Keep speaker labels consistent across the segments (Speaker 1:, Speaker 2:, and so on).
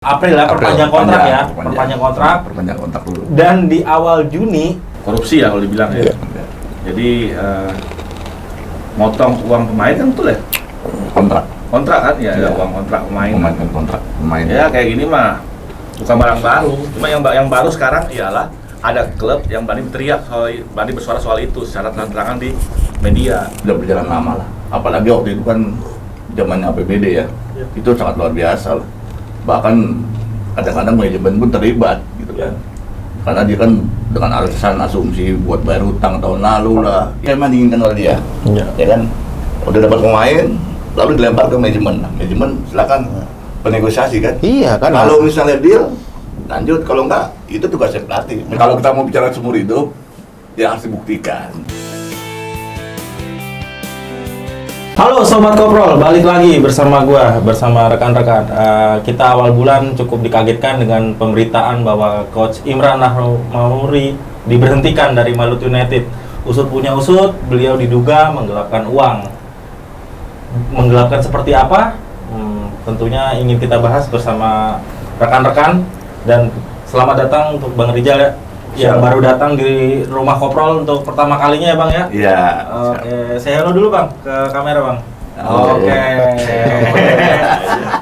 Speaker 1: April ya, perpanjang kontrak ya,
Speaker 2: perpanjang kontrak dulu.
Speaker 1: Dan di awal Juni
Speaker 3: korupsi ya kalau dibilang ya. Jadi motong uang pemain kan betul ya? Kontrak kan ya, uang kontrak pemain.
Speaker 2: Kontrak pemain.
Speaker 3: Ya kayak gini mah bukan barang baru. Cuma yang baru sekarang ialah ada klub yang berani berteriak berani bersuara soal itu secara terang-terangan di media.
Speaker 2: Sudah berjalan lama lah. Apalagi waktu itu kan zamannya APBD ya. Itu sangat luar biasa lah. Bahkan kadang-kadang manajemen pun terlibat gitu kan, karena dia kan dengan alasan asumsi buat bayar hutang tahun lalu lah, ya emang diinginkan oleh dia, ya kan, udah dapat pemain lalu dilempar ke manajemen silakan bernegosiasi kan,
Speaker 4: iya kan,
Speaker 2: kalau misalnya deal lanjut, kalau enggak itu tugasnya pelatih. Kalau kita mau bicara seumur hidup ya harus dibuktikan.
Speaker 1: Halo Sobat Koprol, balik lagi bersama rekan-rekan. Kita awal bulan cukup dikagetkan dengan pemberitaan bahwa Coach Imran Nahrawi diberhentikan dari Malut United. Usut punya usut, beliau diduga menggelapkan uang. Menggelapkan seperti apa? Tentunya ingin kita bahas bersama rekan-rekan. Dan selamat datang untuk Bang Rijal ya, yang baru datang di rumah Koprol untuk pertama kalinya ya Bang ya?
Speaker 2: Iya.
Speaker 1: Oke, saya hello dulu Bang ke kamera Bang. Oke.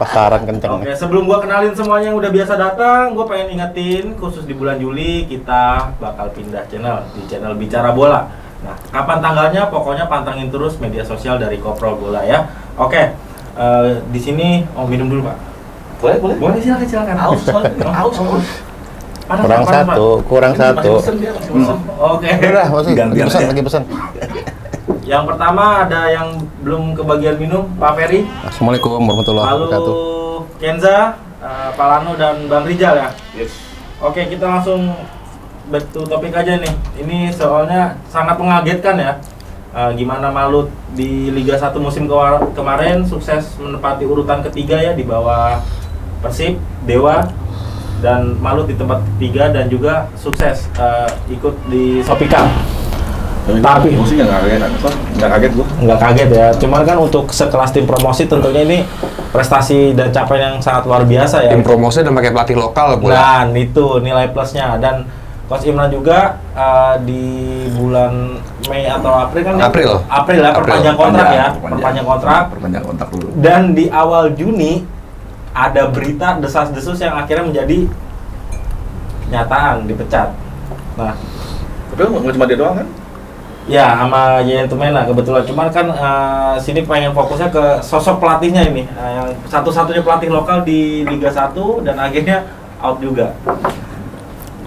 Speaker 4: pasaran kenceng.
Speaker 1: Oke, sebelum gua kenalin semuanya yang udah biasa datang, gua pengen ingetin khusus di bulan Juli kita bakal pindah channel di channel Bicara Bola. Nah, kapan tanggalnya? Pokoknya pantengin terus media sosial dari Koprol Bola ya. Oke, di sini minum dulu Pak. Boleh silakan. Aus.
Speaker 4: Kurang satu.
Speaker 1: Oke.
Speaker 4: Udah, lagi pesan.
Speaker 1: Yang pertama ada yang belum kebagian minum, Pak Ferry.
Speaker 4: Assalamualaikum warahmatullahi wabarakatuh.
Speaker 1: Lalu Kenza, Pak Lano dan Bang Rijal ya.
Speaker 3: Yes.
Speaker 1: Oke, kita langsung back to topik aja nih. Ini soalnya sangat mengagetkan ya. Gimana Malut di Liga 1 musim kemarin sukses menempati urutan ketiga ya di bawah Persib, Dewa, dan Malut di tempat ketiga dan juga sukses ikut di Sopika. Tapi
Speaker 3: promosi nggak kaget gua.
Speaker 1: Nggak kaget ya. Cuman kan untuk sekelas tim promosi tentunya ini prestasi dan capaian yang sangat luar biasa ya.
Speaker 4: Tim promosi dan pakai pelatih lokal pula.
Speaker 1: Dan itu nilai plusnya. Dan Coach Imran juga di bulan Mei atau April kan? April ya, perpanjang kontrak
Speaker 2: dulu.
Speaker 1: Dan di awal Juni ada berita desas-desus yang akhirnya menjadi kenyataan, dipecat. Nah,
Speaker 3: tapi nggak cuma dia doang kan?
Speaker 1: ya, sama Yayan Tumena kebetulan. Cuman kan sini pengen fokusnya ke sosok pelatihnya ini, yang satu-satunya pelatih lokal di Liga 1 dan akhirnya out juga.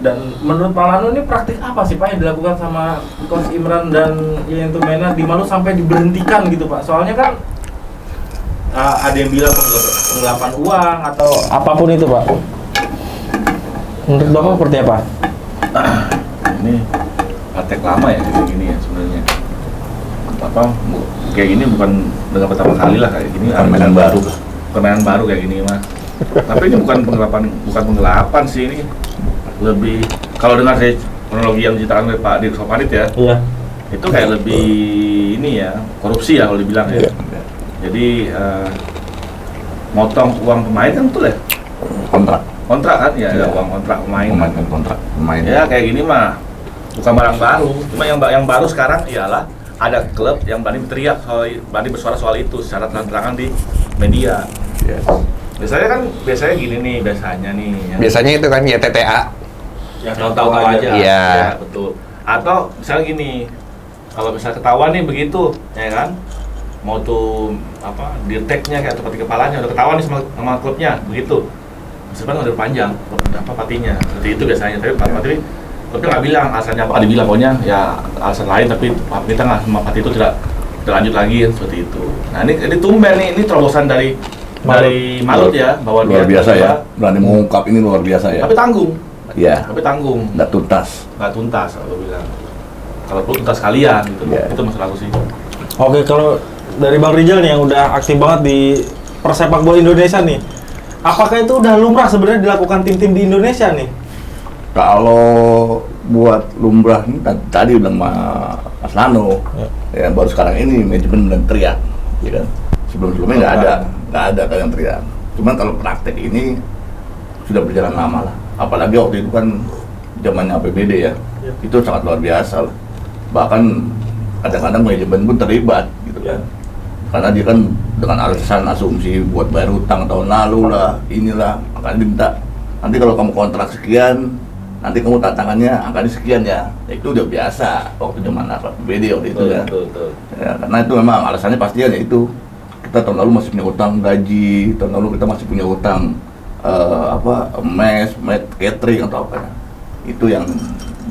Speaker 1: Dan menurut Pak Lano ini praktik apa sih Pak yang dilakukan sama Coach Imran dan Yayan Tumena di Malut sampai diberhentikan gitu Pak? Soalnya kan ada yang bilang penggelapan uang atau apapun itu Pak. Menurut Bapak seperti apa?
Speaker 3: Ini praktek lama ya kayak gini ya sebenarnya. Kayak gini bukan pertama kali lah kayak gini. Permainan baru kayak gini mah. Tapi ini bukan penggelapan sih, ini lebih kalau dengar dari kronologi yang diceritakan oleh Pak Dirk Soparit ya. Iya. Itu kayak lebih ini ya, korupsi ya kalau dibilang ya. Jadi motong uang pemain kan betul ya? Kontrak kan ya, uang kontrak pemain.
Speaker 2: Kontrak pemain.
Speaker 3: Ya kayak gini mah bukan barang baru. Cuma yang baru sekarang ialah ada klub yang berani berteriak berani bersuara soal itu secara terang-terangan di media.
Speaker 2: Yes.
Speaker 3: Biasanya gini nih
Speaker 4: Biasanya itu kan YTTA.
Speaker 3: Ya tahu aja.
Speaker 4: Iya.
Speaker 3: Ya, betul. Atau misalnya gini, kalau misalnya ketahuan nih begitu, ya kan? Mau tuh dirteknya kayak seperti kepalanya udah ketahuan nih sama klubnya begitu. Sebenarnya udah panjang patinya. Seperti itu biasanya. Tapi klubnya nggak bilang alasannya apa, dibilang pokoknya ya alasan lain, tapi kita nggak sama pati itu tidak lanjut lagi seperti itu. Nah ini tumben nih, ini terobosan dari Malut ya, bahwa
Speaker 2: luar biasa ya, berani mengungkap, ini luar biasa ya.
Speaker 3: Tapi tanggung.
Speaker 2: Iya.
Speaker 3: Tapi tanggung.
Speaker 2: Nggak tuntas
Speaker 3: kalau bilang. Kalau perlu tuntas kalian gitu.
Speaker 2: Yeah.
Speaker 3: Itu masalah aku sih.
Speaker 1: Oke, kalau dari Bang Rijal nih yang udah aktif banget di persepak bola Indonesia nih, apakah itu udah lumrah sebenarnya dilakukan tim-tim di Indonesia nih?
Speaker 2: Kalau buat lumrah ini tadi udah sama Mas Lano, ya baru sekarang ini manajemen bilang teriak, ya kan? Sebelum-sebelumnya nggak ada yang teriak. Cuman kalau praktek ini sudah berjalan lama lah. Apalagi waktu itu kan zamannya APBD ya, itu sangat luar biasa lah. Bahkan kadang-kadang manajemen pun terlibat gitu kan. Karena dia kan dengan alasan asumsi buat bayar hutang tahun lalu lah, inilah, makanya diminta nanti kalau kamu kontrak sekian, nanti kamu tantangannya angkanya sekian ya. Itu udah biasa waktu zaman APBD waktu itu ya. Ya, karena itu memang alasannya pastinya ya itu. Kita tahun lalu masih punya utang gaji, tahun lalu kita masih punya utang mes, catering atau apa ya. Itu yang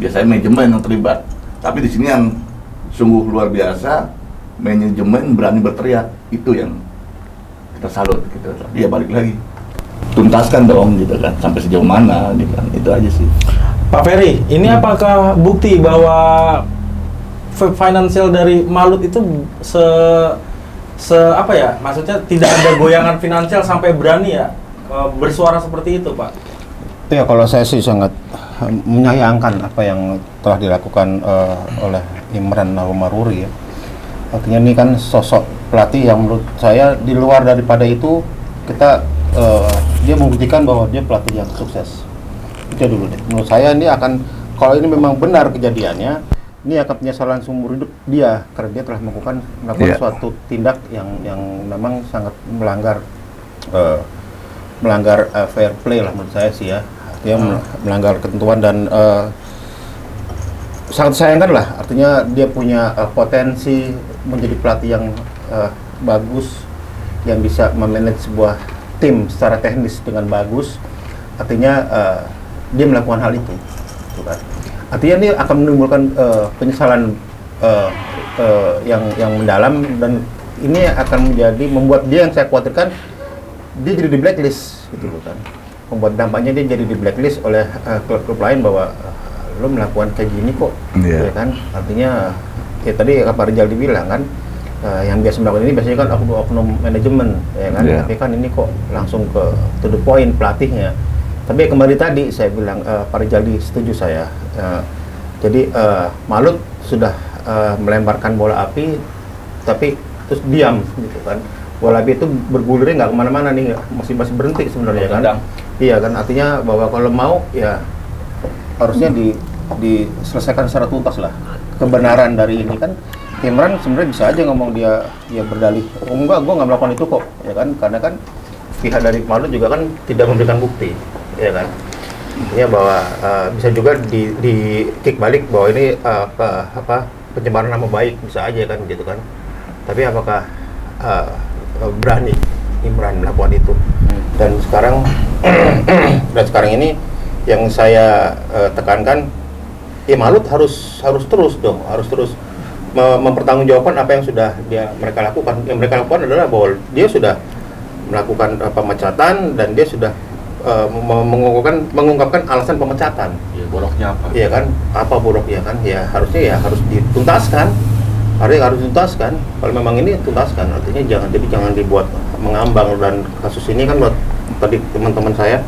Speaker 2: biasanya manajemen yang terlibat. Tapi di sini yang sungguh luar biasa, manajemen berani berteriak, itu yang kita salut gitu. Dia balik lagi, tuntaskan dong gitu kan, sampai sejauh mana gitu kan, itu aja sih.
Speaker 1: Pak Ferry, ini apakah bukti bahwa financial dari Malut itu apa ya, maksudnya tidak ada goyangan finansial sampai berani ya bersuara seperti itu, Pak?
Speaker 5: Ya, kalau saya sih sangat menyayangkan apa yang telah dilakukan oleh Imran Nahrumaruri ya. Artinya ini kan sosok pelatih yang menurut saya di luar daripada itu dia membuktikan bahwa dia pelatih yang sukses. Itu dulu deh. Menurut saya ini akan, kalau ini memang benar kejadiannya, ini akan penyesalan seumur hidup dia karena dia telah melakukan suatu tindak yang memang sangat melanggar fair play lah menurut saya sih ya. Dia melanggar ketentuan dan sangat disayangkan lah. Artinya dia punya potensi menjadi pelatih yang bagus, yang bisa memanage sebuah tim secara teknis dengan bagus. Artinya dia melakukan hal itu, gitu kan. Artinya ini akan menimbulkan penyesalan yang mendalam, dan ini akan membuat dia, yang saya khawatirkan, dia jadi di blacklist, gitu kan. Membuat dampaknya dia jadi di blacklist oleh klub-klub lain bahwa lo melakukan kayak gini kok, ya kan. Artinya ya tadi Pak Rizal dibilang kan, yang biasa melakukan ini biasanya kan oknum manajemen, ya kan. Tapi kan ini kok langsung to the point pelatihnya. Tapi kembali tadi saya bilang Pak Rizal setuju saya. Jadi Malut sudah melemparkan bola api, tapi terus diam, gitu kan. Bola api itu bergulirnya nggak kemana-mana nih, masih berhenti sebenarnya kan. Iya kan, artinya bahwa kalau mau ya harusnya diselesaikan secara tuntas lah kebenaran dari ini kan. Imran sebenarnya bisa aja ngomong dia berdalih, oh enggak, gua nggak melakukan itu kok, ya kan, karena kan pihak dari Malut juga kan tidak memberikan bukti, ya kan. Artinya bahwa bisa juga di kick balik bahwa ini pencemaran nama baik, bisa aja kan, gitu kan. Tapi apakah berani Imran melakukan itu? Dan sekarang ini yang saya tekankan, ya Malut harus terus mempertanggungjawabkan apa yang sudah mereka lakukan. Yang mereka lakukan adalah bahwa dia sudah melakukan pemecatan dan dia sudah mengungkapkan alasan pemecatan.
Speaker 3: Ya, boroknya apa?
Speaker 5: Iya kan, apa boroknya kan? Ya harusnya harus dituntaskan. Harus dituntaskan. Kalau memang ini tuntaskan, artinya jangan dibuat mengambang. Dan kasus ini kan buat tadi teman-teman saya,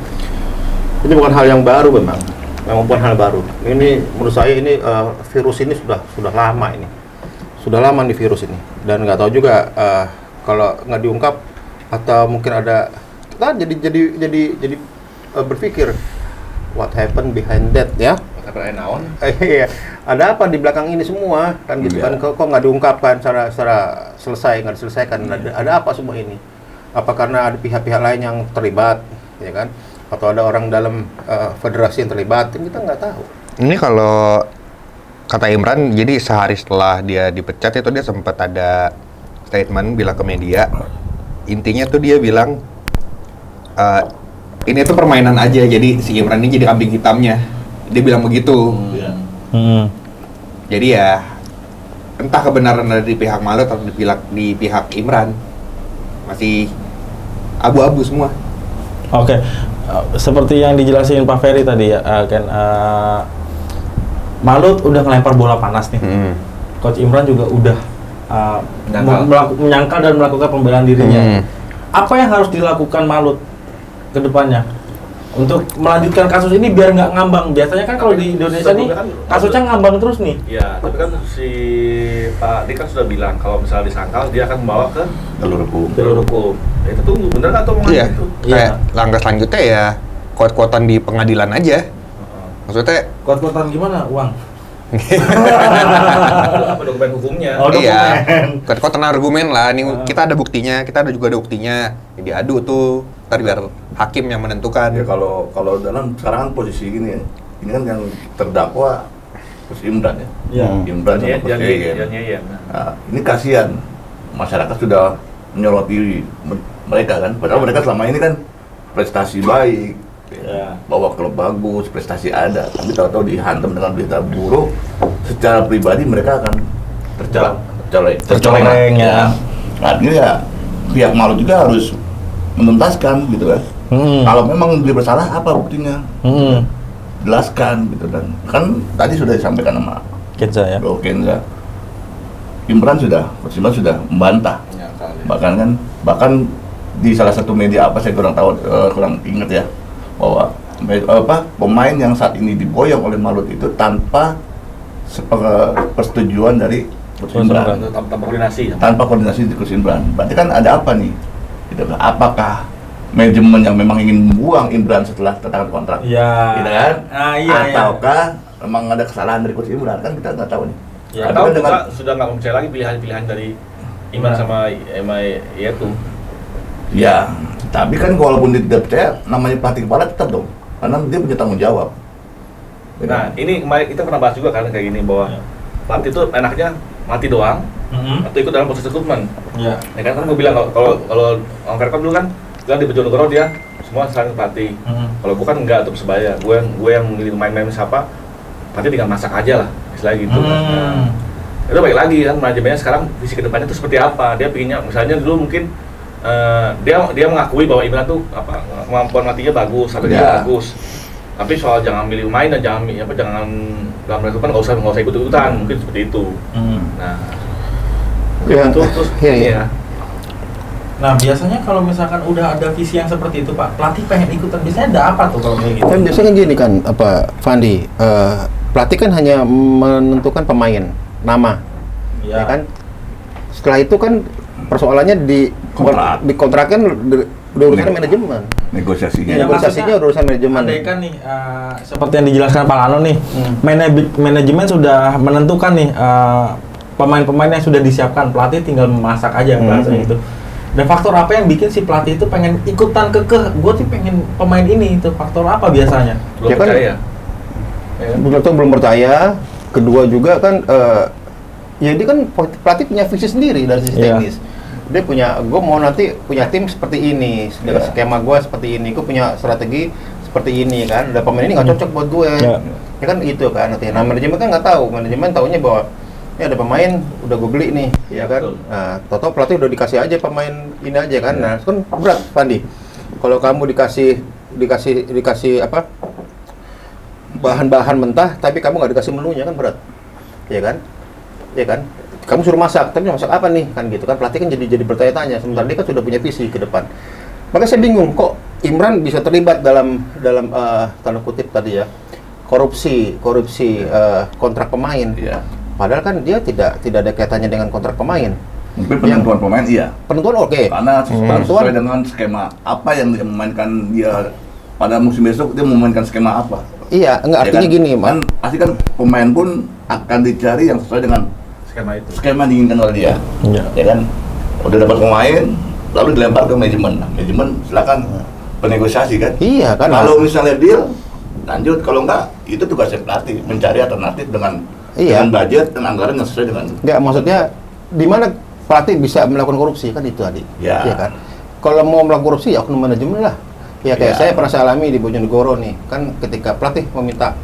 Speaker 5: ini bukan hal yang baru memang bukan hal baru. Ini menurut saya ini virus ini sudah lama ini. Sudah lama nih virus ini, dan nggak tahu juga kalau nggak diungkap atau mungkin ada kita jadi berpikir what happened behind that ya. Iya, ada apa di belakang ini semua kan, gitu kan. Kok nggak diungkapkan secara selesai, nggak diselesaikan. Ada apa semua ini? Apa karena ada pihak-pihak lain yang terlibat, ya kan? Atau ada orang dalam federasi yang terlibat? Kita nggak tahu.
Speaker 4: Ini kalau kata Imran, jadi sehari setelah dia dipecat itu dia sempat ada statement bilang ke media. Intinya tuh dia bilang ini tuh permainan aja, jadi si Imran ini jadi kambing hitamnya. Dia bilang begitu. Jadi ya entah kebenaran ada di pihak Malut atau di pihak Imran, masih abu-abu semua.
Speaker 1: Oke. Seperti yang dijelasin Pak Ferry tadi ya, kan Malut udah ngelempar bola panas nih. Coach Imran juga udah menyangkal dan melakukan pembelaan dirinya. Apa yang harus dilakukan Malut ke depannya untuk melanjutkan kasus ini biar nggak ngambang? Biasanya kan kalau di Indonesia nih kasusnya ngambang terus nih.
Speaker 3: Iya, tapi kan si Pak Dik kan sudah bilang kalau misalnya disangkal dia akan membawa ke jalur hukum. Ya, itu tunggu, bener nggak tuh omongan itu?
Speaker 4: Kayak langkah selanjutnya ya kuat-kuatan di pengadilan aja. Maksudnya
Speaker 1: Kuat-kuatan gimana? Uang.
Speaker 3: Apa dokumen hukumnya?
Speaker 1: Oh,
Speaker 4: iya,
Speaker 1: dokumen.
Speaker 4: kuat-kuatan argumen lah. Nih kita ada buktinya, kita juga ada buktinya. Ya, diadu tuh, ntar biar hakim yang menentukan.
Speaker 2: Ya kalau dalam sekarang kan posisi gini ya. Ini kan yang terdakwa Coach Imran ya.
Speaker 1: Iya.
Speaker 2: Imran sama Coach Yeyen.
Speaker 3: Iya.
Speaker 2: Nah, ini kasihan masyarakat sudah menyoroti mereka kan. Padahal mereka selama ini kan prestasi baik,
Speaker 1: Ya.
Speaker 2: bawa klub bagus, prestasi ada. Tapi tahu-tahu dihantam dengan berita buruk, secara pribadi mereka akan
Speaker 1: Tercoreng, ya.
Speaker 2: Artinya ya pihak malu juga harus menuntaskan gitu kan. Kalau memang dia bersalah, apa buktinya? Jelaskan gitu kan. Kan tadi sudah disampaikan sama
Speaker 1: Kenza ya.
Speaker 2: Bro Kenza. Coach Imran sudah membantah.
Speaker 3: Ya, kali.
Speaker 2: Bahkan di salah satu media apa saya kurang tahu, kurang ingat ya, bahwa pemain yang saat ini diboyong oleh Malut itu tanpa persetujuan dari Coach Imran,
Speaker 3: Tanpa koordinasi.
Speaker 2: tanpa koordinasi di Coach Imran. Berarti kan ada apa nih? Gitu kan? Apakah manajemen yang memang ingin membuang Imran setelah tanda kontrak?
Speaker 1: Iya.
Speaker 2: Gitu kan?
Speaker 1: Iya.
Speaker 2: Ataukah memang ada kesalahan dari Coach Imran? Kan kita nggak tahu nih.
Speaker 1: Ya,
Speaker 3: Atau
Speaker 2: dengan-
Speaker 3: kita sudah nggak mempercayai lagi pilihan-pilihan dari Iman sama itu.
Speaker 2: Ya, tapi kan walaupun dia tidak percaya, namanya pelatih kepala tetap dong, karena dia punya tanggung jawab.
Speaker 3: Nah, ini kemarin kita pernah bahas juga kan kayak gini bahwa
Speaker 1: Ya.
Speaker 3: pelatih itu enaknya mati doang atau ikut dalam proses rekrutmen.
Speaker 1: Iya.
Speaker 3: Ya kan gue bilang kalau Om Verkon dulu kan bilang di Bojonegoro dia semua saling pelatih. Kalau bukan enggak untuk Persebaya. Gue yang memilih pemain-pemain siapa, pelatih tinggal masak aja lah, istilah gitu kan. Nah, itu baik lagi kan manajemennya sekarang visi kedepannya itu seperti apa? Dia pinginnya misalnya dulu mungkin dia mengakui bahwa Imran tuh kemampuan matinya bagus, strateginya
Speaker 2: Ya.
Speaker 3: bagus. Tapi soal jangan milih pemain dan jangan dalam rekrutmen nggak usah ikut-ikutan, mungkin seperti itu. Nah,
Speaker 5: Ya,
Speaker 3: terus
Speaker 5: iya.
Speaker 3: iya.
Speaker 1: Nah, biasanya kalau misalkan udah ada visi yang seperti itu, Pak, pelatih pengen ikutan, biasanya ada apa tuh kalau kayak gitu?
Speaker 5: Kan biasanya kan gini kan, Fandi, pelatih kan hanya menentukan pemain, nama, ya kan? Setelah itu kan persoalannya
Speaker 2: Kontrak.
Speaker 5: dikontrakkan udah urusan manajemen.
Speaker 2: Negosiasinya.
Speaker 1: Ya,
Speaker 5: Negosiasinya udah urusan manajemen.
Speaker 1: Andai kan nih, seperti yang dijelaskan Pak Lano nih, manajemen sudah menentukan nih pemain-pemain yang sudah disiapkan, pelatih tinggal memasak aja bahasanya itu. Dan faktor apa yang bikin si pelatih itu pengen ikutan kekeh? Gue tuh pengen pemain ini, itu faktor apa biasanya?
Speaker 3: Belum
Speaker 5: Ya kan?
Speaker 3: percaya.
Speaker 5: Belum percaya. Kedua juga kan, ya dia kan pelatih punya visi sendiri dari sisi
Speaker 1: Iya.
Speaker 5: teknis. Dia punya, gue mau nanti punya tim seperti ini, dengan
Speaker 2: Iya.
Speaker 5: skema gue seperti ini, gue punya strategi seperti ini kan. Dan pemain ini nggak cocok buat gue.
Speaker 1: Iya.
Speaker 5: Ya kan itu kan nanti. Nah manajemen kan nggak tahu, manajemen taunya bahwa ini ada pemain udah gue beli nih,
Speaker 3: Iya,
Speaker 5: ya kan.
Speaker 3: betul.
Speaker 5: Nah, toto pelatih udah dikasih aja pemain ini aja kan. Nah, itu kan berat, Pandi. Kalau kamu dikasih apa? Bahan-bahan mentah, tapi kamu nggak dikasih menunya kan berat, ya kan? Ya kan? Kamu suruh masak, tapi masak apa nih? Kan gitu kan? Pelatih kan jadi bertanya-tanya. Sementara dia kan sudah punya visi ke depan. Maka saya bingung, kok Imran bisa terlibat dalam tanda kutip tadi ya, korupsi kontrak pemain.
Speaker 2: Iya.
Speaker 5: Padahal kan dia tidak ada kaitannya dengan kontrak pemain.
Speaker 2: Mungkin penentuan pemain iya.
Speaker 5: Penentuan oke.
Speaker 2: Karena
Speaker 5: Penentuan
Speaker 2: sesuai dengan skema apa yang dia memainkan dia pada musim besok dia memainkan skema apa.
Speaker 5: iya, enggak
Speaker 2: Ya
Speaker 5: artinya
Speaker 2: kan?
Speaker 5: gini,
Speaker 2: kan pasti kan pemain pun akan dicari yang sesuai dengan
Speaker 3: Skema itu.
Speaker 2: skema yang diinginkan oleh dia.
Speaker 1: Iya.
Speaker 2: Ya kan? Udah dapat pemain lalu dilempar ke manajemen. Nah, manajemen silakan bernegosiasi kan.
Speaker 5: Iya kan.
Speaker 2: Kalau misalnya deal lanjut, kalau enggak itu tugasnya pelatih mencari alternatif dengan
Speaker 5: Iya.
Speaker 2: budget dan anggaran yang sesuai dengan
Speaker 5: Enggak, maksudnya di mana pelatih bisa melakukan korupsi kan itu tadi.
Speaker 2: Ya.
Speaker 5: Iya kan. Kalau mau melakukan korupsi ya oknum manajemen lah. Ya kayak
Speaker 2: Ya.
Speaker 5: saya pernah saya alami di Bojonegoro nih. Kan ketika pelatih meminta,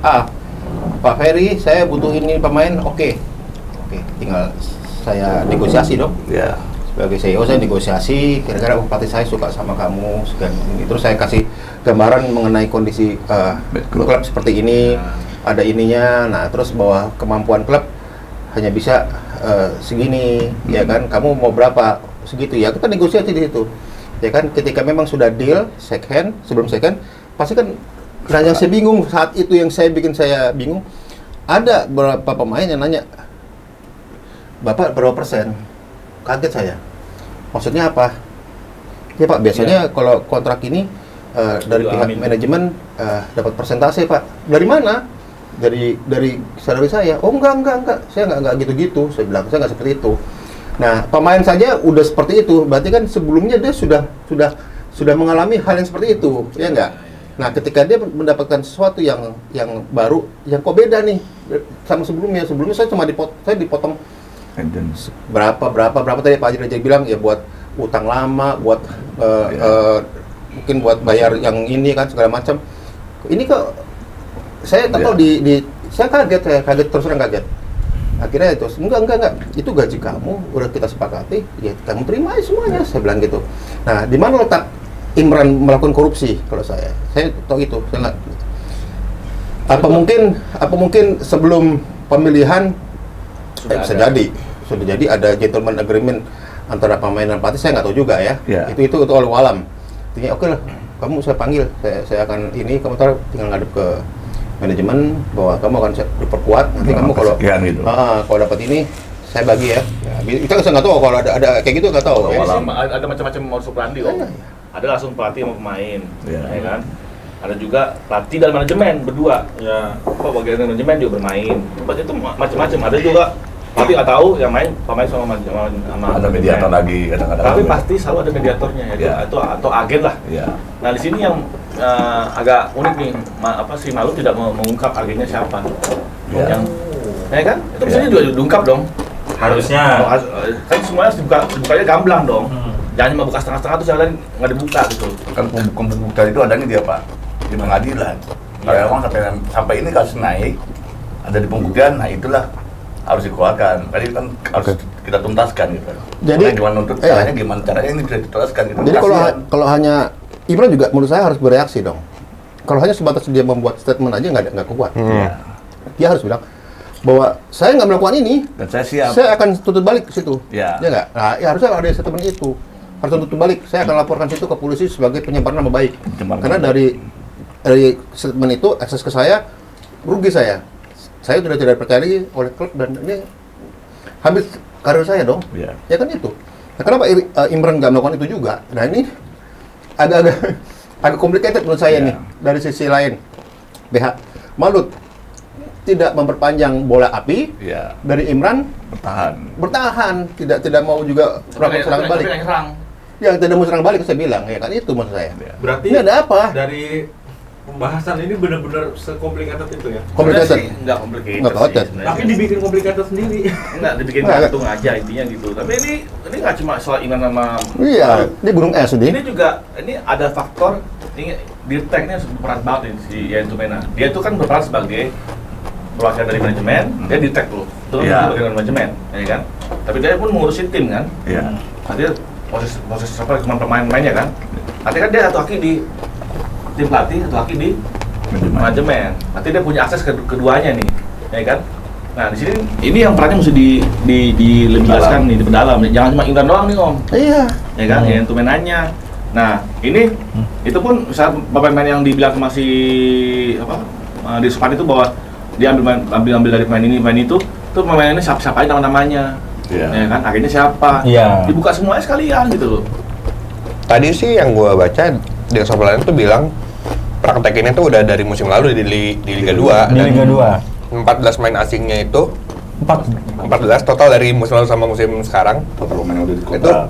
Speaker 5: Pak Ferry, saya butuh ini pemain, oke. Oke, tinggal saya negosiasi dong.
Speaker 2: ya
Speaker 5: Sebagai CEO saya negosiasi, kira-kira pelatih saya suka sama kamu, sekian ini. Terus saya kasih gambaran mengenai kondisi klub seperti ini, ada ininya. Nah, terus bahwa kemampuan klub hanya bisa segini, ya kan? Kamu mau berapa? Segitu ya. Kita negosiasi di situ. Ya kan, ketika memang sudah deal second, sebelum second, pasti kan. Dan yang saya bingung saat itu yang bikin saya bingung, ada beberapa pemain yang nanya, Bapak berapa persen? Kaget saya. Maksudnya apa? Ya Pak, biasanya kalau kontrak ini dari
Speaker 3: Amin.
Speaker 5: pihak manajemen dapat persentase Pak. Dari mana? Dari salary saya. Oh enggak, saya enggak gitu-gitu. Saya bilang saya enggak seperti itu. Nah, pemain saja udah seperti itu. Berarti kan sebelumnya dia sudah mengalami hal yang seperti itu, ya enggak? Nah, ketika dia mendapatkan sesuatu yang baru, yang kok beda nih sama sebelumnya. Sebelumnya saya cuma dipotong berapa tadi Pak Haji Raja bilang ya buat utang lama, buat mungkin buat bayar yang ini kan segala macam. Ini kok saya tahu saya kaget terus terang kaget. Akhirnya itu enggak itu gaji kamu udah kita sepakati, ya kamu terima aja semuanya, saya bilang gitu. Nah, di mana letak Imran melakukan korupsi? Kalau saya tahu itu. Saya nggak. Apa mungkin sebelum pemilihan sudah jadi ada gentleman agreement antara pemain dan pelatih, saya nggak tahu juga ya. Itu walau alam. Artinya oke lah, kamu saya panggil, saya akan ini, kamu tinggal ngadep ke manajemen bahwa kamu akan diperkuat, nanti kamu kalau
Speaker 2: gitu.
Speaker 5: Kalau dapat ini saya bagi ya. Kita nggak tahu kalau ada kayak gitu, nggak tahu.
Speaker 3: Ini sih ada macam-macam modus operandi Om. Ada langsung pelatih sama pemain, ya kan? Ada juga pelatih dan manajemen berdua.
Speaker 1: Ya.
Speaker 3: Bagian manajemen juga bermain. Berarti itu macam-macam. Ada juga pelatih nggak tahu yang main pemain sama
Speaker 2: ada mediator lagi kadang-kadang.
Speaker 3: Tapi pasti selalu ada mediatornya ya. Atau agen lah. Nah, di sini yang agak unik nih, si Malu tidak mengungkap agennya siapa. Yang kan? Itu biasanya juga diungkap dong.
Speaker 1: Harusnya.
Speaker 3: Kan semuanya dibukanya gamblang dong. Jangan cuma buka setengah-setengah terus yang lain nggak dibuka gitu.
Speaker 2: Kan pembuktian itu adanya dia Pak di pengadilan. Kalau memang sampai ini kasus naik, ada di pembuktian, nah itulah harus dikeluarkan. Tadi kan harus kita tuntaskan gitu.
Speaker 5: Jadi
Speaker 2: gimana caranya ini bisa dituntaskan gitu.
Speaker 5: Jadi kalau hanya Imran juga menurut saya harus bereaksi dong. Kalau hanya sebatas dia membuat statement aja nggak kuat. Dia harus bilang bahwa saya nggak melakukan ini
Speaker 2: dan saya siap.
Speaker 5: Saya akan tuntut balik ke situ.
Speaker 2: Ya
Speaker 5: Nggak? Nah, ya harusnya ada statement itu. Harus tuntut balik. Saya akan laporkan situ ke polisi sebagai penyebar nama baik. Karena dari statement itu akses ke saya rugi saya. Saya sudah tidak percaya lagi oleh klub dan ini habis karir saya dong. Ya kan itu. Nah, kenapa Imran nggak melakukan itu juga? Nah ini agak complicated menurut saya nih dari sisi lain. BH Malut tidak memperpanjang bola api dari Imran bertahan tidak mau juga melakukan serangan balik. Yang tidak mau serang balik saya bilang ya kan itu maksud saya.
Speaker 1: Berarti
Speaker 5: ini ada apa?
Speaker 1: Dari pembahasan ini benar-benar sekomplikated itu ya?
Speaker 5: Complicated.
Speaker 3: Enggak complicated.
Speaker 1: Tapi dibikin complicated sendiri.
Speaker 3: Enggak, dibikin gantung aja intinya gitu. Tapi ini nggak cuma soal Imran sama
Speaker 5: Iya, ini gunung es ini.
Speaker 3: Ini juga ada faktor ini Dirteknya berperan banget ini si Yayan Tumena. Dia itu kan berperan sebagai perwakilan dari manajemen, dia Dirtek loh. Itu kan bagian manajemen, ya kan? Tapi dia pun mengurusin tim kan? Artinya proses apa cuma pemain-pemainnya kan? Artinya kan dia satu kaki di tim pelatih, satu kaki di manajemen. Nanti dia punya akses keduanya nih, ya kan? Nah, di sini ini yang perannya mesti lebih jelaskan nih, diperdalam. Jangan cuma Imran doang nih, Om.
Speaker 5: Iya.
Speaker 3: Ya kan, yang Tumenanya. Nah, ini itu pun misalnya pemain yang dibilang sama si di Span itu bahwa dia ambil dari pemain itu pemain ini siapa aja namanya. Ya kan, akhirnya siapa? Dibuka semuanya sekalian gitu loh.
Speaker 4: Tadi sih yang gua baca di Soplanan tuh bilang praktek ini tuh udah dari musim lalu di Liga 2
Speaker 1: di Liga 2.
Speaker 4: 14 main asingnya itu 14 total dari musim lalu sama musim sekarang.
Speaker 2: Total main udah di kota.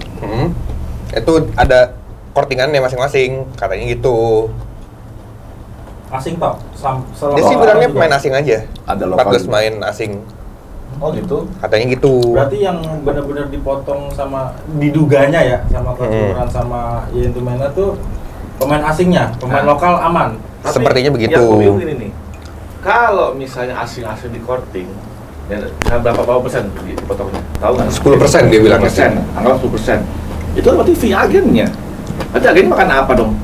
Speaker 4: Itu ada kortingannya masing-masing, katanya gitu.
Speaker 1: Asing toh?
Speaker 4: Dia sih bilangnya pemain asing aja.
Speaker 2: Ada lokal
Speaker 4: 14 main asing.
Speaker 3: Oh gitu.
Speaker 4: Katanya gitu.
Speaker 1: Berarti yang benar-benar dipotong sama diduganya ya sama Imran sama Yayan Tumena tuh pemain asingnya, pemain lokal aman.
Speaker 3: Tapi
Speaker 4: sepertinya begitu.
Speaker 3: Yang bingung ini nih. Kalau misalnya asing-asing di korting, ya berapa persen dipotongnya? Tahu nggak?
Speaker 4: 10% dia bilang.
Speaker 3: 10%, anggap 10%. Itu berarti fee agennya. Berarti agennya makan apa dong?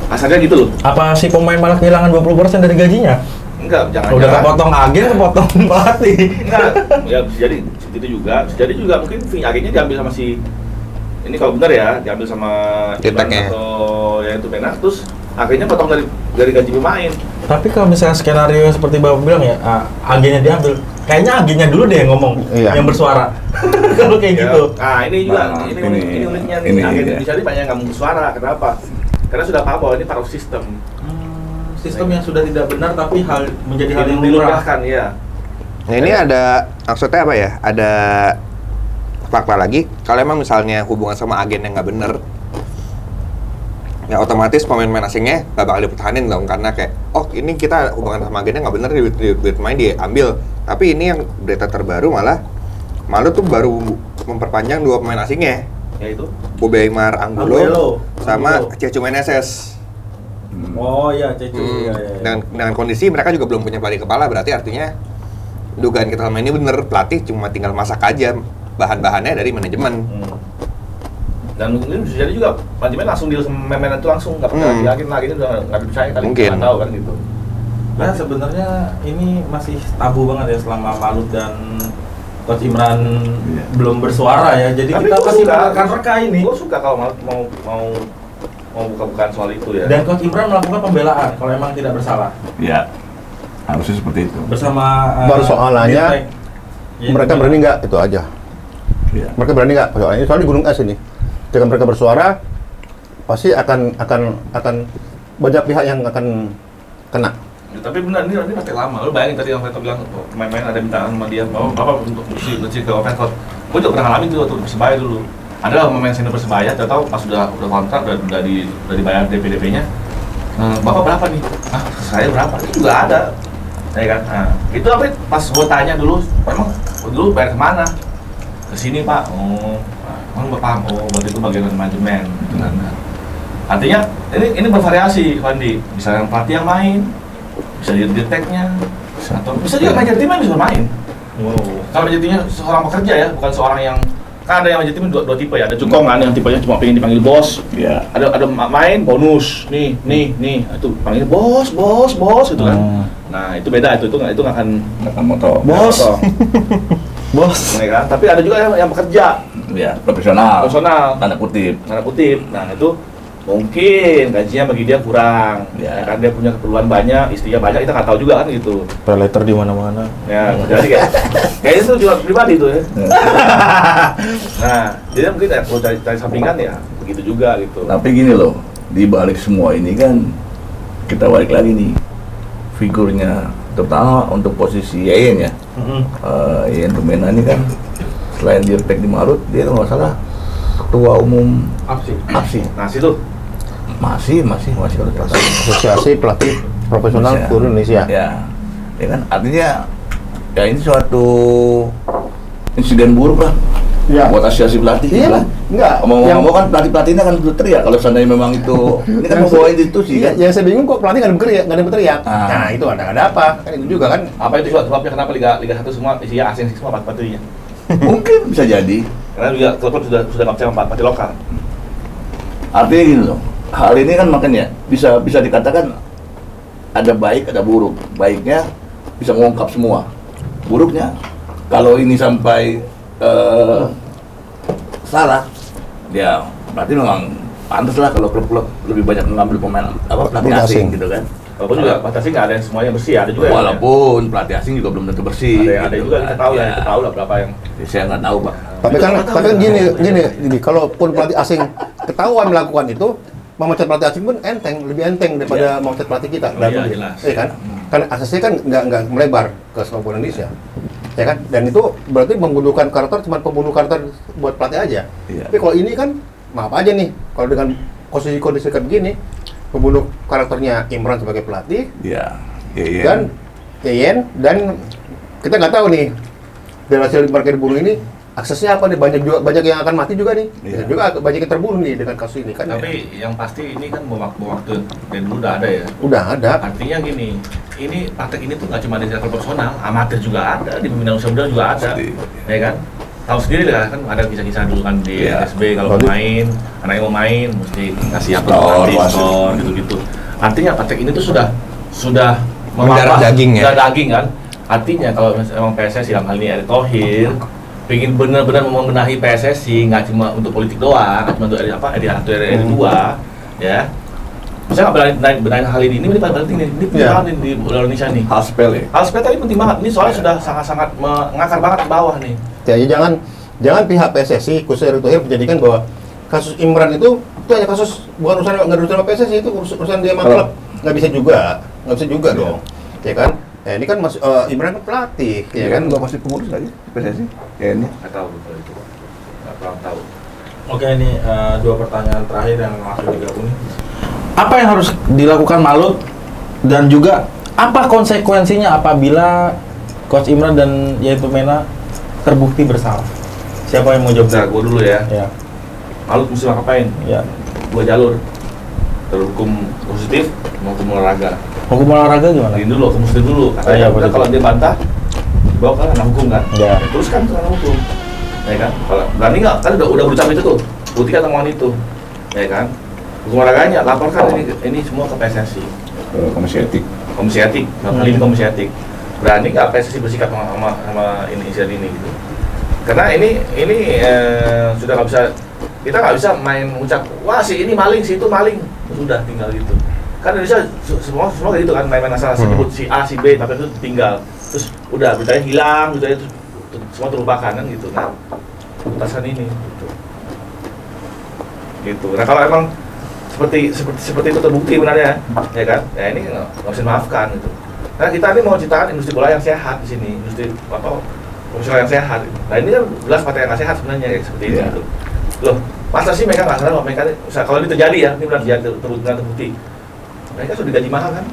Speaker 3: Asalnya gitu loh.
Speaker 1: Apa si pemain malah kehilangan 20% dari gajinya?
Speaker 3: Enggak, jangan.
Speaker 1: Udah kepotong agen, kepotong pelatih.
Speaker 3: Enggak. Ya bisa jadi itu juga. Bisa jadi juga mungkin fee agennya diambil sama si ini kalau benar ya, diambil sama
Speaker 4: Dirteknya
Speaker 3: atau yang itu Tumena, terus akhirnya potong dari gaji pemain.
Speaker 1: Tapi kalau misalnya skenario seperti Bapak bilang ya, agennya diambil. Kayaknya agennya dulu deh yang ngomong, yang bersuara. Kalau kayak gitu.
Speaker 3: Nah, ini juga ini uniknya nih. Agen bisa banyak nggak mau bersuara. Kenapa? Karena sudah paham bahwa ini part of system.
Speaker 1: Sistem yang sudah tidak benar tapi menjadi hal yang lumrah.
Speaker 3: dilurahkan, ya.
Speaker 4: Nah ini ada, maksudnya apa ya, ada fakta lagi, kalau emang misalnya hubungan sama agen yang nggak bener, ya otomatis pemain-pemain asingnya nggak bakal dipertahanin dong, karena kayak, oh ini kita hubungan sama agennya nggak bener, duit main diambil. Tapi ini yang berita terbaru malah tuh baru memperpanjang 2 pemain asingnya,
Speaker 3: Yaitu
Speaker 4: Bobe Aymar Angulo
Speaker 1: Angulo.
Speaker 4: sama Cecu Meneses.
Speaker 1: Oh iya, Cecu. Iya, iya.
Speaker 4: Dengan kondisi mereka juga belum punya pelatih kepala, berarti artinya dugaan kita selama ini bener, pelatih cuma tinggal masak aja bahan-bahannya dari manajemen.
Speaker 3: dan mungkin bisa jadi juga manajemen langsung deal sama pemain itu langsung nggak percaya yakin lagi itu udah nggak dipercaya kali,
Speaker 4: Mungkin.
Speaker 3: nggak tahu kan gitu.
Speaker 1: Nah sebenarnya ini masih tabu banget ya selama Malut dan Coach Imran belum bersuara ya. Jadi
Speaker 3: Tapi
Speaker 1: kita
Speaker 3: gua
Speaker 1: pasti
Speaker 3: suka,
Speaker 1: akan reka ini.
Speaker 3: Gue suka kalau mau buka-bukaan soal itu ya.
Speaker 1: Dan Coach Imran melakukan pembelaan kalau emang tidak bersalah
Speaker 2: Ya, harusnya seperti itu.
Speaker 1: bersama
Speaker 5: Baru soalannya,
Speaker 1: Dirtek. Ya,
Speaker 5: mereka
Speaker 1: itu.
Speaker 5: berani nggak? Itu aja.
Speaker 2: Ya.
Speaker 5: Mereka berani nggak? Soalnya di Gunung Es ini, jika mereka bersuara, pasti akan banyak pihak yang akan kena.
Speaker 3: Ya, tapi benar ini partai lama. Lu bayangin tadi yang Veto bilang pemain-pemain ada mintaan sama dia, bapak untuk bersih ke offense. Gue juga pernah ngalamin tuh waktu di Persebaya dulu. Ada pemain senior Persebaya, tahu pas udah kontrak, udah dibayar DP-nya. Bapak berapa nih? Ah, saya berapa? Itu juga ada. Ya kan? Nah, itu apa? Pas gue tanya dulu, emang dulu bayar kemana? Ke sini Pak. Oh, emang Bapak paham? Oh, berarti itu bagian dari manajemen. Gitu kan. Nah, artinya ini bervariasi, Fandi. Bisa yang pelatih yang main, bisa jadi deteknya, atau bisa juga manajer tim yang bisa bermain.
Speaker 1: Wow.
Speaker 3: Kalau manajer timnya seorang pekerja ya, bukan seorang yang kan ada yang manajer tim dua tipe ya. Ada cukong kan yang tipenya cuma pengen dipanggil bos.
Speaker 2: Ya.
Speaker 3: Ada main bonus, nih, itu panggil bos gitu kan. Nah itu beda, itu nggak akan
Speaker 2: Makan motor.
Speaker 3: bos,
Speaker 1: Bos.
Speaker 3: ya kan. Tapi ada juga yang bekerja,
Speaker 2: Ya, profesional.
Speaker 3: personal,
Speaker 2: Tanda kutip.
Speaker 3: tanda kutip. Nah itu mungkin gajinya bagi dia kurang,
Speaker 2: Ya.
Speaker 3: ya kan dia punya keperluan banyak, istrinya banyak, kita nggak tahu juga kan gitu.
Speaker 1: Peleter di mana-mana.
Speaker 3: Ya, jadi kayak itu juga pribadi tuh ya. Nah, jadi mungkin ya, kalau cari sampingan ya begitu juga gitu.
Speaker 2: Tapi gini loh, di balik semua ini kan kita balik lagi nih figurnya, terutama untuk posisi Yeyen ya. Yeyen Rumena ini kan selain dirtek di Marut, dia kalau nggak salah ketua umum APSI.
Speaker 3: Nah, situ
Speaker 2: Masih kalau tidak salah.
Speaker 5: Asosiasi Pelatih Profesional
Speaker 2: Indonesia.
Speaker 5: Seluruh Indonesia.
Speaker 2: Ya kan, artinya ya ini suatu insiden buruk lah
Speaker 5: Ya.
Speaker 2: buat asosiasi pelatih.
Speaker 5: Iya
Speaker 2: gitu
Speaker 5: lah,
Speaker 2: kan.
Speaker 5: enggak.
Speaker 2: Ngomong-ngomong kan pelatih-pelatihnya kan udah teriak kalau seandainya memang itu ini kan membawa institusi
Speaker 5: Iya,
Speaker 2: kan.
Speaker 5: yang saya bingung kok pelatih nggak ada yang berteriak.
Speaker 2: Ah.
Speaker 5: Nah itu ada apa? Kan itu juga kan.
Speaker 3: apa itu sebabnya kenapa Liga 1 semua isinya asing semua pelatihnya?
Speaker 2: Mungkin bisa jadi.
Speaker 3: Karena juga klub sudah nggak percaya sama pelatih lokal.
Speaker 2: Artinya gini loh, hal ini kan makanya bisa dikatakan ada baik ada buruk. Baiknya bisa mengungkap semua. Buruknya kalau ini sampai salah, ya berarti memang pantas lah kalau klub-klub lebih banyak mengambil pemain pelatih
Speaker 5: Asing.
Speaker 2: asing gitu kan.
Speaker 3: Walaupun juga pelatih nggak ada yang semuanya bersih, ada juga
Speaker 2: Walaupun pelatih asing juga belum tentu bersih.
Speaker 3: ada
Speaker 2: gitu
Speaker 3: juga
Speaker 2: kan.
Speaker 3: kita tahu
Speaker 2: Ya,
Speaker 3: kita tahu lah berapa yang
Speaker 2: saya nggak tahu pak.
Speaker 5: Tapi kan gini, kalaupun pelatih asing ketahuan melakukan itu, memecat pelatih asing pun lebih enteng daripada memecat pelatih kita.
Speaker 3: Oh, iya, jelas.
Speaker 5: Iya kan? Kan asasnya kan nggak melebar ke sepak bola Indonesia. Ya kan? Dan itu berarti membunuhkan karakter, cuma pembunuh karakter buat pelatih aja.
Speaker 2: Iya.
Speaker 5: Tapi kalau ini kan, maaf aja nih, kalau dengan kondisi kayak begini, membunuh karakternya Imran sebagai pelatih,
Speaker 2: Iya.
Speaker 5: dan Yeyen, dan kita nggak tahu nih dari hasil mereka dibunuh ini aksesnya apa nih, banyak yang akan mati juga nih.
Speaker 2: Iya.
Speaker 5: Juga banyak yang terbunuh nih dengan kasus ini kan.
Speaker 3: tapi yang pasti ini kan waktu dari dulu udah ada ya.
Speaker 5: Udah ada.
Speaker 3: Artinya gini, ini praktek ini tuh nggak cuma di level profesional, amatir juga ada, di pembinaan usia muda juga ada,
Speaker 2: Pasti.
Speaker 3: ya kan? Tahu sendiri lah kan ada kisah-kisah dulu kan di
Speaker 2: Iya.
Speaker 3: SB kalau mau main, anaknya mau main mesti kasih apa
Speaker 2: Skor,
Speaker 3: nanti
Speaker 2: wasit.
Speaker 3: skor gitu-gitu. Artinya praktek ini tuh sudah
Speaker 4: Mendarah daging ya?
Speaker 3: mendarah daging kan. Artinya kalau memang PSSI dalam hal ini Erick Thohir pengen benar-benar membenahi PSSI, nggak cuma untuk politik doang, nggak cuma untuk RI 2 ya. Bisa nggak benahin hal ini paling penting nih, ini penting
Speaker 5: Iya.
Speaker 3: banget nih di Indonesia nih.
Speaker 2: Hal sepele.
Speaker 3: Hal sepele tadi penting banget, ini soalnya sudah sangat-sangat mengakar banget ke bawah nih.
Speaker 5: Jadi jangan pihak PSSI khususnya Erick Thohir menjadikan bahwa kasus Imran itu itu hanya kasus bukan urusan nggak urusan sama PSSI, itu urusan dia sama
Speaker 2: Kalau-
Speaker 5: klub. Nggak bisa juga
Speaker 2: Iya.
Speaker 5: dong, ya kan? Ya ini kan Imran kan pelatih, ya kan?
Speaker 2: nggak masih pengurus lagi PSSI ya ini.
Speaker 3: Nggak tahu betul itu. Nggak pernah tahu.
Speaker 1: Oke, ini dua pertanyaan terakhir yang langsung digabung. Apa yang harus dilakukan Malut dan juga apa konsekuensinya apabila Coach Imran dan Yaitu Mena terbukti bersalah? Siapa yang mau jawab?
Speaker 3: Bentar, gue dulu ya.
Speaker 1: Ya,
Speaker 3: Malut mesti ngapain?
Speaker 1: ya.
Speaker 3: Dua jalur. Terhukum positif maupun olahraga.
Speaker 1: Hukum olahraga gimana?
Speaker 3: Ini dulu, hukum positif dulu.
Speaker 1: Iya,
Speaker 3: Katanya udah
Speaker 1: positif.
Speaker 3: kalau dia bantah, dibawa ke ranah hukum kan?
Speaker 1: Ya.
Speaker 3: Terus kan ke ranah hukum. Ya kan? Kalau berani nggak? Kan udah berucap itu tuh. Buktikan temuan itu. Ya kan? Hukum olahraganya laporkan ini semua ke PSSI.
Speaker 2: Komisi etik.
Speaker 3: Komisi etik, kali ini komisi etik. Berani nggak PSSI bersikap sama ini insiden ini gitu? Karena ini sudah nggak bisa, kita nggak bisa main ucap, wah si ini maling, si itu maling, sudah tinggal gitu. Kan Indonesia semua kayak gitu kan, main-main asal sebut si A, si B, tapi itu tinggal, terus udah beritanya hilang, beritanya semua terlupakan kan gitu. Nah, tuntaskan ini. Gitu. Nah kalau emang seperti itu terbukti benarnya, ya kan? Ya ini nggak bisa dimaafkan gitu. Nah kita ini mau ciptakan industri bola yang sehat di sini, industri profesional yang sehat. Nah ini kan jelas partai yang nggak sehat sebenarnya kayak seperti ini. Gitu. Loh, masa sih mereka nggak sadar kalau mereka kalau ini terjadi ya, ini benar terjadi terbukti. Mereka sudah digaji mahal kan?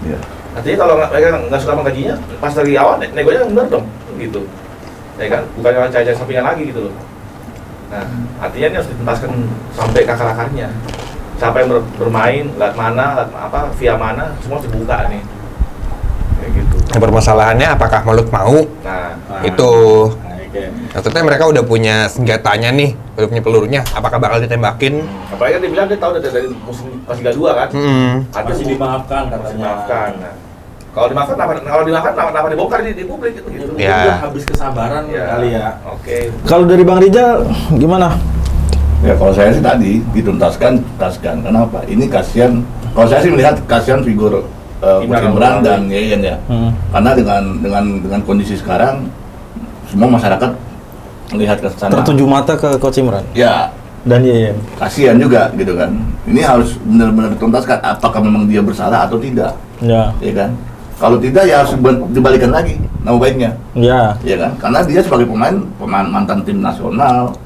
Speaker 2: Iya.
Speaker 3: Artinya kalau mereka nggak suka sama gajinya, pas dari awal negonya benar dong, gitu. Ya kan? Bukan yang cari sampingan lagi gitu loh. Nah, artinya ini harus dituntaskan sampai ke akar-akarnya. Siapa yang bermain, lihat mana, via mana, semua harus dibuka nih. Kayak gitu.
Speaker 4: Yang permasalahannya apakah Malut mau?
Speaker 3: Nah,
Speaker 4: Itu.
Speaker 1: Oke.
Speaker 4: Maksudnya mereka udah punya senjatanya nih, udah punya pelurunya. Apakah bakal ditembakin?
Speaker 3: apalagi kan dia bilang dia tahu dari musim pas Liga 2 kan. Artinya
Speaker 1: Masih dimaafkan
Speaker 3: masih
Speaker 1: katanya.
Speaker 3: dimaafkan. Nah, kalau dimaafkan, kenapa dibongkar di publik gitu.
Speaker 4: Ya.
Speaker 1: Udah habis kesabaran kali ya.
Speaker 3: Oke.
Speaker 1: Kalau dari Bang Rijal gimana?
Speaker 2: Ya kalau saya sih tadi tuntaskan. Kenapa? Ini kasihan. Kalau saya sih melihat kasihan figur Coach Imran dan Yeyen ya. Karena dengan kondisi sekarang semua masyarakat melihat ke sana.
Speaker 1: Tertuju mata ke Coach Imran
Speaker 2: Ya,
Speaker 1: dan Yeyen.
Speaker 2: kasihan juga gitu kan. Ini harus benar-benar dituntaskan. Apakah memang dia bersalah atau tidak?
Speaker 1: Ya.
Speaker 2: Ya kan? Kalau tidak ya harus dibalikan lagi nama baiknya.
Speaker 1: Ya.
Speaker 2: Ya kan? Karena dia sebagai pemain mantan tim nasional,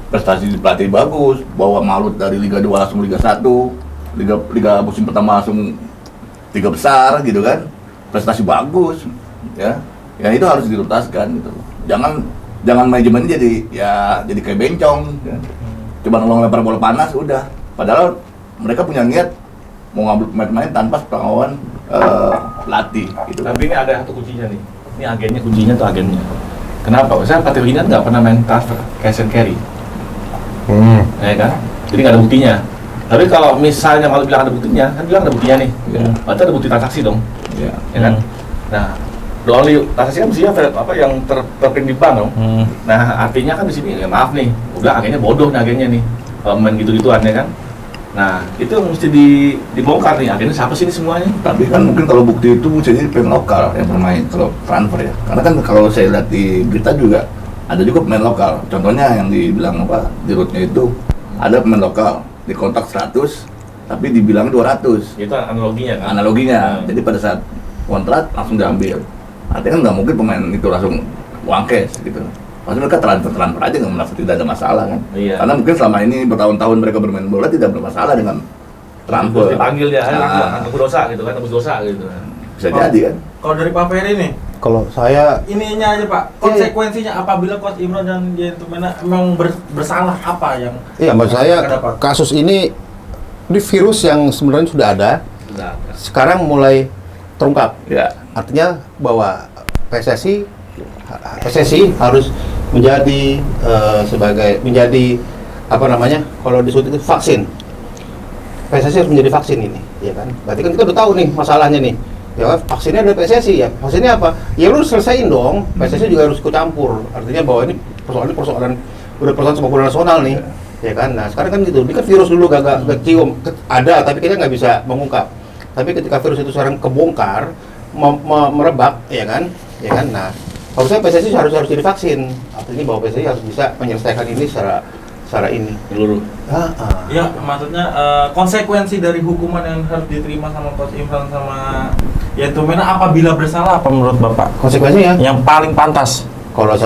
Speaker 2: prestasi di pelatih bagus, bawa Malut dari Liga 2 langsung Liga 1, Liga musim pertama langsung 3 besar gitu kan. Prestasi bagus, ya. Ya itu harus dituntaskan gitu. Jangan manajemen jadi kayak bencong, ya. Cuma nolong lempar bola panas udah. Padahal mereka punya niat mau ngambil pemain-pemain tanpa pengetahuan pelatih gitu.
Speaker 3: Tapi ini ada satu kuncinya nih. Ini agennya, kuncinya tuh agennya. Kenapa? Saya Fatih Winan nggak pernah main transfer cash and carry, ya kan? Jadi nggak ada buktinya. Tapi kalau misalnya Malut bilang ada buktinya, kan bilang ada buktinya nih.
Speaker 2: Ya.
Speaker 3: Berarti ada bukti transaksi dong,
Speaker 2: Ya.
Speaker 3: ya kan? Nah, the only transaksi kan mestinya yang terpring di bank dong. Nah, artinya kan di sini ya maaf nih, udah agennya bodoh nih agennya nih, kalau main gitu-gituan ya kan. Nah, itu yang mesti dibongkar nih, agennya siapa sih ini semuanya?
Speaker 2: Tapi kan mungkin kalau bukti itu mestinya pemain lokal yang bermain kalau transfer ya. Karena kan kalau saya lihat di berita juga ada juga pemain lokal. Contohnya yang dibilang di rootnya itu ada pemain lokal dikontak 100 tapi dibilang 200.
Speaker 3: Itu analoginya kan?
Speaker 2: Analoginya.
Speaker 3: Nah.
Speaker 2: Jadi pada saat kontrak langsung diambil. Artinya nggak mungkin pemain itu langsung uang cash gitu. Pasti mereka transfer aja nggak merasa tidak ada masalah kan.
Speaker 3: Iya.
Speaker 2: Karena mungkin selama ini bertahun-tahun mereka bermain bola tidak bermasalah dengan transfer.
Speaker 3: Terus dipanggil dia,
Speaker 2: Nah,
Speaker 3: tebus dosa gitu kan, tebus dosa gitu.
Speaker 2: bisa jadi kan.
Speaker 1: Kalau dari Pak Ferry nih,
Speaker 5: Kalau saya
Speaker 1: ininya aja Pak, konsekuensinya apabila Coach Imran dan Yaitu Mena memang bersalah apa yang?
Speaker 5: iya maksud saya
Speaker 1: Kenapa?
Speaker 5: kasus ini virus yang sebenarnya sudah ada
Speaker 3: Sudah.
Speaker 5: sekarang mulai terungkap.
Speaker 2: Ya.
Speaker 5: Artinya bahwa PSSI harus menjadi menjadi apa namanya kalau disebut itu vaksin. PSSI harus menjadi vaksin ini, ya kan? Berarti kan kita udah tahu nih masalahnya nih. Ya kan, vaksinnya dari PSSI ya. Vaksinnya apa? Ya lu selesaiin dong. PSSI juga harus ikut campur. Artinya bahwa ini persoalan sepak bola nasional nih. Ya kan? Nah, sekarang kan gitu. Ini kan virus dulu gak kecium. Ada tapi kita nggak bisa mengungkap. Tapi ketika virus itu sekarang kebongkar, merebak, ya kan? Ya kan? Nah, harusnya PSSI harus divaksin. Artinya bahwa PSSI harus bisa menyelesaikan ini secara secara ini.
Speaker 3: Seluruh.
Speaker 1: Ya, maksudnya konsekuensi dari hukuman yang harus diterima sama Coach Imran sama Yanto Mena apabila bersalah apa menurut Bapak?
Speaker 5: Konsekuensinya
Speaker 1: Yang paling pantas.
Speaker 5: kalau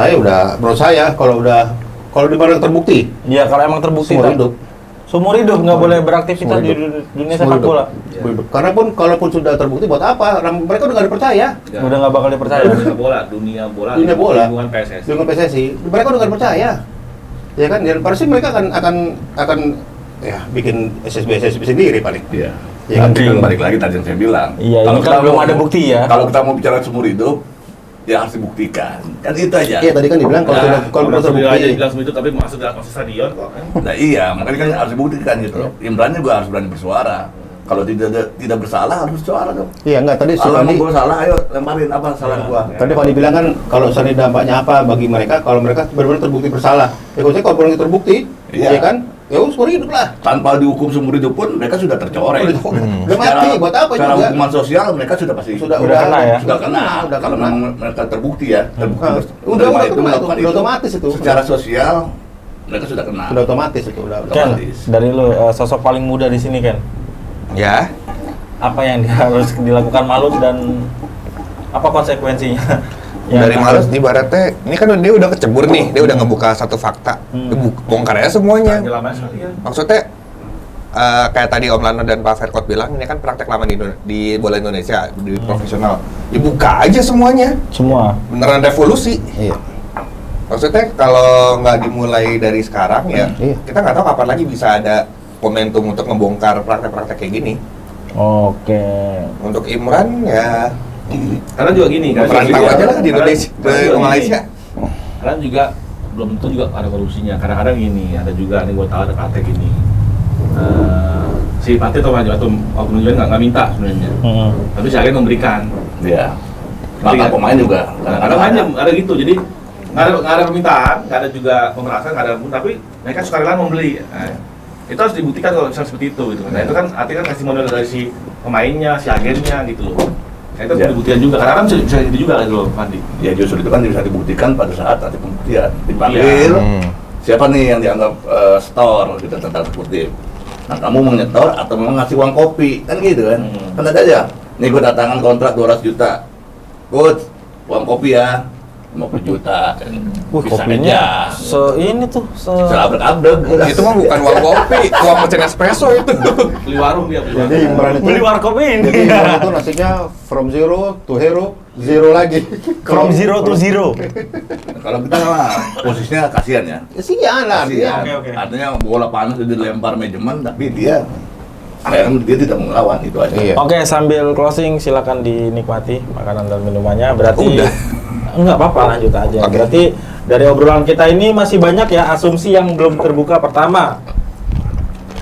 Speaker 5: di mana terbukti
Speaker 1: Ya, kalau emang terbukti
Speaker 5: seumur
Speaker 1: tak?
Speaker 5: hidup.
Speaker 1: Seumur hidup nggak boleh beraktivitas
Speaker 5: Seumur
Speaker 1: di
Speaker 5: hidup.
Speaker 1: dunia
Speaker 5: Seumur
Speaker 1: sepak
Speaker 5: hidup.
Speaker 1: bola.
Speaker 5: Seumur hidup. Karena kalaupun sudah terbukti buat apa? Mereka udah nggak dipercaya.
Speaker 1: Udah nggak bakal dipercaya.
Speaker 3: Dunia bola,
Speaker 5: Dunia bola.
Speaker 3: lingkungan PSSI.
Speaker 5: Dengan PSSI, mereka udah nggak percaya. Ya kan, dan pasti mereka akan ya bikin SSB sendiri paling.
Speaker 2: Iya.
Speaker 5: Ya kan,
Speaker 2: Tapi kan balik lagi tadi yang saya bilang.
Speaker 1: Iya, ini kan
Speaker 2: kita
Speaker 1: belum
Speaker 2: mau-
Speaker 1: ada bukti ya.
Speaker 2: Kalau kita mau bicara seumur hidup, ya harus dibuktikan. Kan itu aja.
Speaker 5: Iya, tadi kan dibilang kalau sudah
Speaker 3: Kalau
Speaker 5: terbukti.
Speaker 3: aja bilang seperti itu, tapi masuk dalam stadion kok kan.
Speaker 2: Nah iya, makanya kan harus dibuktikan gitu loh. Imran juga harus berani bersuara. Kalau tidak bersalah harus bersuara dong.
Speaker 5: Iya, enggak tadi
Speaker 2: Kalau
Speaker 5: Fandi
Speaker 2: gua salah, ayo lemparin apa salah gua.
Speaker 5: tadi Fandi bilang kan kalau seandainya dampaknya apa bagi mereka kalau mereka benar-benar terbukti bersalah. Ya kalau saya kalau belum terbukti,
Speaker 2: Iya.
Speaker 5: ya kan? Ya udah seumur hidup lah.
Speaker 2: Tanpa dihukum seumur hidup pun mereka sudah tercoreng.
Speaker 5: Udah mati, buat apa
Speaker 2: Secara
Speaker 5: juga?
Speaker 2: hukuman sosial mereka sudah pasti
Speaker 5: Sudah
Speaker 1: kena ya?
Speaker 2: sudah kena.
Speaker 5: Udah
Speaker 2: Kalau
Speaker 5: kena.
Speaker 2: memang mereka terbukti ya, terbukti
Speaker 5: Nah,
Speaker 2: menerima
Speaker 5: udah
Speaker 2: itu,
Speaker 5: kena,
Speaker 2: melakukan
Speaker 5: udah otomatis itu.
Speaker 2: Secara sosial mereka sudah kena.
Speaker 5: Udah otomatis itu, udah
Speaker 1: Ken,
Speaker 5: otomatis.
Speaker 1: dari lu sosok paling muda di sini Ken.
Speaker 4: Ya,
Speaker 1: Apa yang harus dilakukan Malut dan apa konsekuensinya? Yang
Speaker 4: dari
Speaker 1: harus-
Speaker 4: Malus ibaratnya, ini kan dia udah kecebur nih, dia udah ngebuka satu fakta, dia bongkar aja semuanya.
Speaker 3: Lama sekali ya.
Speaker 4: Maksudnya kayak tadi Om Lano dan Pak Verkot bilang, ini kan praktek lama di bola Indonesia, di profesional. Dibuka aja semuanya,
Speaker 1: Semua.
Speaker 4: beneran revolusi.
Speaker 5: Iya.
Speaker 4: Maksudnya kalau nggak dimulai dari sekarang ya,
Speaker 5: Iya.
Speaker 4: kita nggak tahu kapan lagi bisa ada momentum untuk ngebongkar praktek-praktek kayak gini.
Speaker 1: Oke.
Speaker 4: Untuk Imran ya
Speaker 3: Karena juga gini kan.
Speaker 4: perantau aja lah di Indonesia,
Speaker 3: Karena
Speaker 4: di
Speaker 3: juga
Speaker 4: Malaysia.
Speaker 3: gini, Karena juga belum tentu juga ada korupsinya. Kadang-kadang gini, ada juga nih gua tahu ada praktek gini. Si Pati atau oknum juga nggak minta sebenarnya, tapi si agen memberikan.
Speaker 2: Iya.
Speaker 3: Ngerti
Speaker 2: Maka
Speaker 3: nggak?
Speaker 2: pemain juga.
Speaker 3: Kadang-kadang ada gitu, jadi nggak ada permintaan, nggak ada juga pemerasan, nggak ada pun, tapi mereka sukarela membeli. Nah, itu harus dibuktikan kalau misalnya seperti itu gitu. Nah itu kan artinya kan testimonial dari si pemainnya, si agennya gitu loh. Nah itu harus
Speaker 2: Ya.
Speaker 3: dibuktikan juga, karena kan bisa gitu juga gitu loh, Fandi.
Speaker 2: Ya justru itu kan bisa dibuktikan pada saat nanti pembuktian. Dipanggil,
Speaker 3: Iya.
Speaker 2: siapa nih yang dianggap store gitu tentang kutip. Nah kamu mau nyetor atau memang ngasih uang kopi, kan gitu kan. Kan ada aja, nih gue datangan kontrak 200 juta. Coach, uang kopi ya, 50 juta. Kan.
Speaker 1: Wih,
Speaker 2: Bisa
Speaker 1: kopinya
Speaker 2: aja.
Speaker 1: ini tuh
Speaker 2: Seabrek-abrek.
Speaker 4: Itu mah bukan uang kopi, uang mesin espresso itu.
Speaker 3: Beli warung dia, beli
Speaker 5: Jadi
Speaker 3: warung.
Speaker 5: Imran itu
Speaker 1: beli warkop ini.
Speaker 5: Jadi Imran itu nasibnya from zero to hero, zero lagi.
Speaker 1: From zero to zero.
Speaker 2: Kalau kita mah posisinya kasihan ya.
Speaker 5: Ya sian lah
Speaker 2: Kasihan.
Speaker 5: artinya.
Speaker 1: Oke.
Speaker 2: Artinya bola panas dia dilempar manajemen tapi dia akhirnya dia tidak mau melawan itu aja.
Speaker 5: Iya.
Speaker 1: Oke, sambil closing silakan dinikmati makanan dan minumannya. Berarti
Speaker 4: Udah.
Speaker 1: Enggak apa-apa, lanjut aja.
Speaker 4: Oke.
Speaker 1: Berarti dari obrolan kita ini masih banyak ya asumsi yang belum terbuka. Pertama,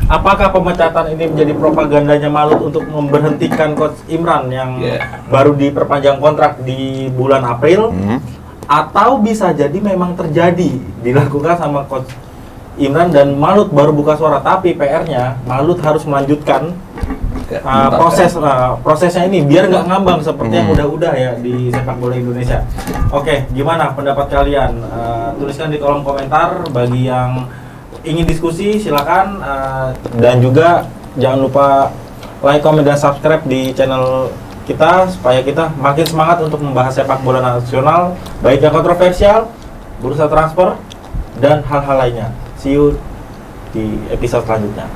Speaker 1: apakah pemecatan ini menjadi propagandanya Malut untuk memberhentikan Coach Imran yang baru diperpanjang kontrak di bulan April? Atau bisa jadi memang terjadi dilakukan sama Coach Imran dan Malut baru buka suara, tapi PR-nya Malut harus melanjutkan
Speaker 2: Ya,
Speaker 1: prosesnya ini biar nggak ngambang seperti yang udah-udah ya di sepak bola Indonesia. Oke, gimana pendapat kalian? Tuliskan di kolom komentar. Bagi yang ingin diskusi silakan, dan juga jangan lupa like, comment, dan subscribe di channel kita supaya kita makin semangat untuk membahas sepak bola nasional, baik yang kontroversial, bursa transfer, dan hal-hal lainnya. See you di episode selanjutnya.